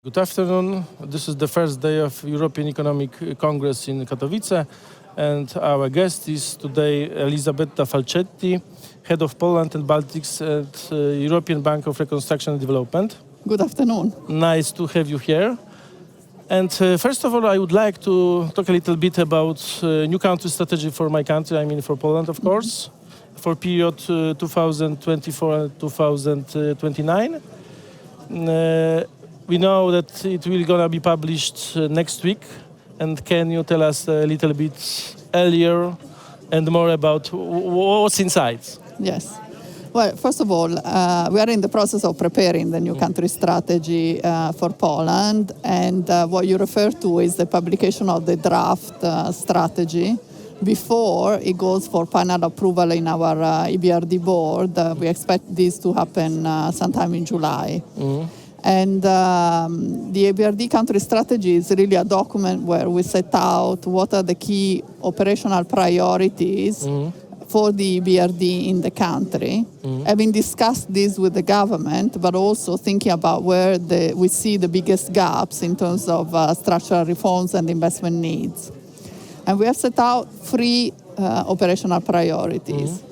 Good afternoon. This is the first day of European Economic Congress in Katowice, and our guest is today Elisabetta Falcetti, head of Poland and Baltics at European Bank of Reconstruction and Development. Good afternoon. Nice to have you here. And first of all, I would like to talk a little bit about new country strategy for my country, I mean for Poland, of course, for period 2024 and 2029. We know that it will gonna be published next week. And can you tell us a little bit earlier and more about what's inside? Yes. Well, first of all, we are in the process of preparing the new country strategy for Poland. And what you refer to is the publication of the draft strategy before it goes for final approval in our EBRD board. We expect this to happen sometime in July. And the EBRD country strategy is really a document where we set out what are the key operational priorities for the EBRD in the country. Having discussed this with the government, but also thinking about where we see the biggest gaps in terms of structural reforms and investment needs. And we have set out three operational priorities.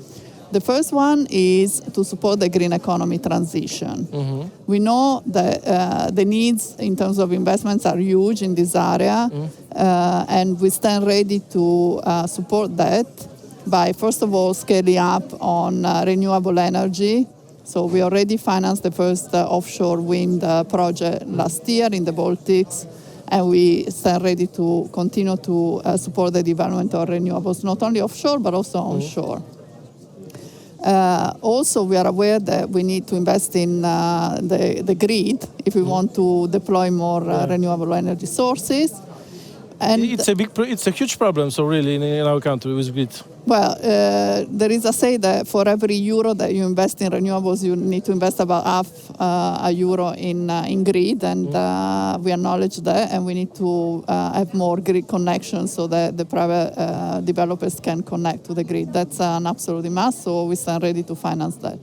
The first one is to support the green economy transition. We know that the needs in terms of investments are huge in this area, and we stand ready to support that by, first of all, scaling up on renewable energy. So we already financed the first offshore wind project last year in the Baltics, and we stand ready to continue to support the development of renewables, not only offshore, but also onshore. Also, we are aware that we need to invest in the grid if we want to deploy more renewable energy sources. And it's a huge problem, so really, in our country with grid. Well, there is a say that for every euro that you invest in renewables, you need to invest about half a euro in grid, and we acknowledge that, and we need to have more grid connections so that the private developers can connect to the grid. That's an absolute must, so we stand ready to finance that.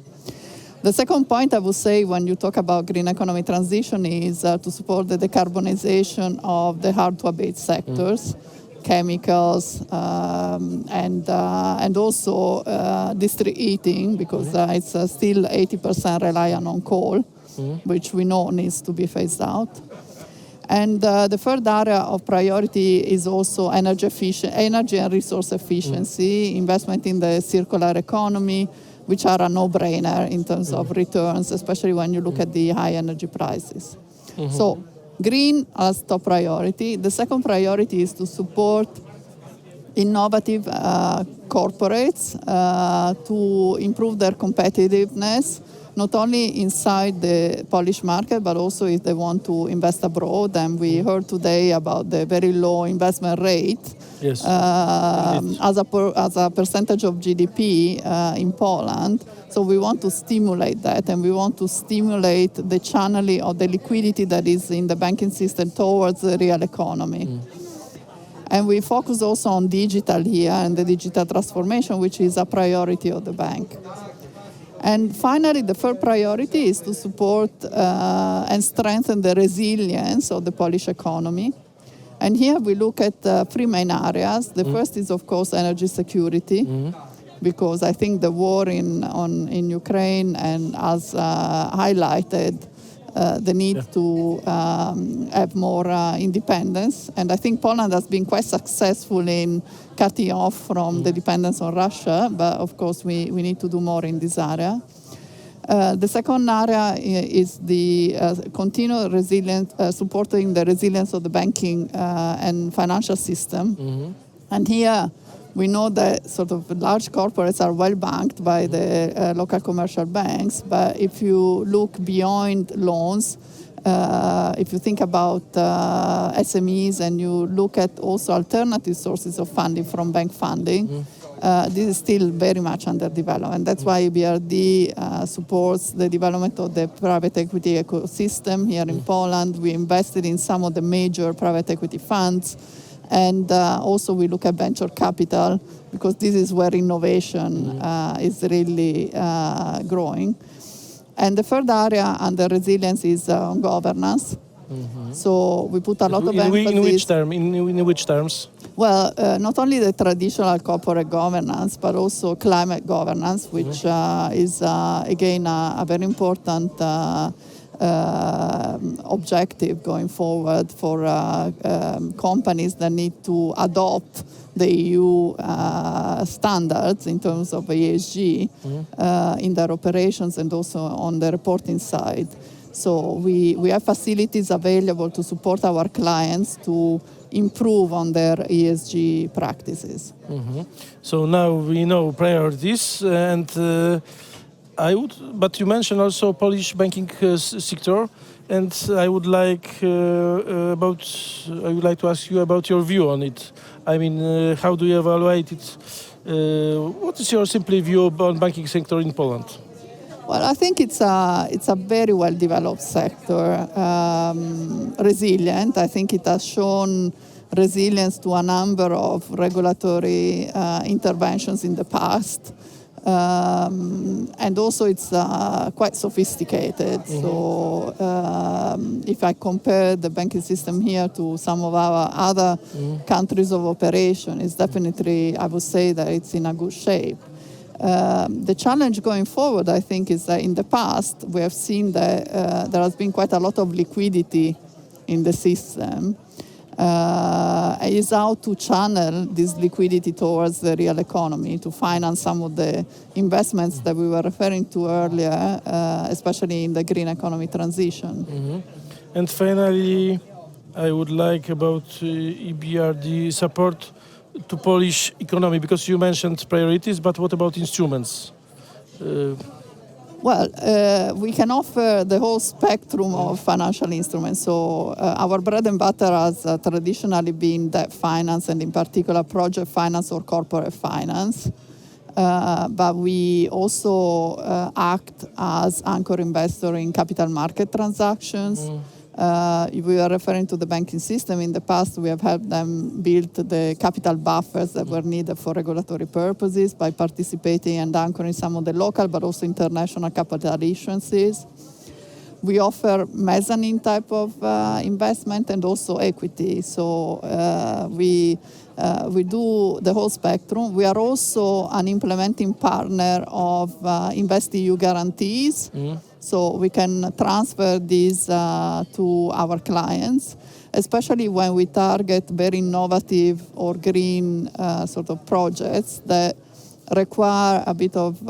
The second point I would say when you talk about green economy transition is to support the decarbonization of the hard-to-abate sectors, chemicals, and also district heating, because it's still 80% reliant on coal, which we know needs to be phased out. And the third area of priority is also energy and resource efficiency, investment in the circular economy, which are a no-brainer in terms of returns, especially when you look at the high energy prices. So green as top priority. The second priority is to support innovative corporates to improve their competitiveness, not only inside the Polish market, but also if they want to invest abroad. And we heard today about the very low investment rate as a percentage of GDP in Poland. So we want to stimulate that, and we want to stimulate the channeling of the liquidity that is in the banking system towards the real economy. And we focus also on digital here and the digital transformation, which is a priority of the bank. And finally, the third priority is to support and strengthen the resilience of the Polish economy. And here we look at three main areas. The first is, of course, energy security, because I think the war in Ukraine and has highlighted the need to have more independence. And I think Poland has been quite successful in cutting off from the dependence on Russia, but of course we need to do more in this area. The second area is the continued resilience, supporting the resilience of the banking and financial system. And here we know that sort of large corporates are well banked by the local commercial banks, but if you look beyond loans, if you think about SMEs and you look at also alternative sources of funding from bank funding, this is still very much under development. That's why EBRD supports the development of the private equity ecosystem here in Poland. We invested in some of the major private equity funds. And also we look at venture capital, because this is where innovation is really growing. And the third area under resilience is governance. So we put a lot of emphasis. In which terms? Well, not only the traditional corporate governance, but also climate governance, which is, again, a very important objective going forward for companies that need to adopt the EU standards in terms of ESG in their operations and also on the reporting side. So we have facilities available to support our clients to improve on their ESG practices. So now we know priorities, and but you mentioned also Polish banking sector, and I would like to ask you about your view on it. I mean, how do you evaluate it? What is your simple view on banking sector in Poland? Well, I think it's a very well-developed sector, resilient. I think it has shown resilience to a number of regulatory interventions in the past. And also it's quite sophisticated. So if I compare the banking system here to some of our other countries of operation, it's definitely, I would say that it's in a good shape. The challenge going forward, I think, is that in the past we have seen that there has been quite a lot of liquidity in the system. Is how to channel this liquidity towards the real economy to finance some of the investments that we were referring to earlier, especially in the green economy transition. And finally, I would like about EBRD support to Polish economy, because you mentioned priorities, but what about instruments? Well, we can offer the whole spectrum of financial instruments. So our bread and butter has traditionally been debt finance, and in particular project finance or corporate finance. But we also act as anchor investor in capital market transactions. If we are referring to the banking system, in the past we have helped them build the capital buffers that were needed for regulatory purposes by participating and anchoring some of the local but also international capital issuances. We offer mezzanine type of investment and also equity. So we do the whole spectrum. We are also an implementing partner of InvestEU guarantees. So we can transfer these to our clients, especially when we target very innovative or green sort of projects that require a bit of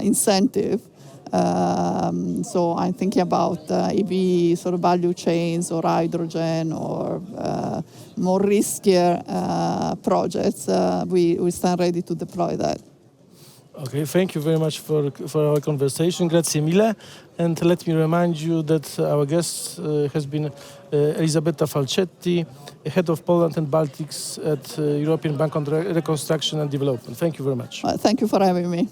incentive. So I'm thinking about EV sort of value chains or hydrogen or more riskier projects. We stand ready to deploy that. Okay, thank you very much for our conversation. Grazie mille. And let me remind you that our guest has been Elisabetta Falcetti, head of Poland and Baltics at European Bank on Reconstruction and Development. Thank you very much. Thank you for having me.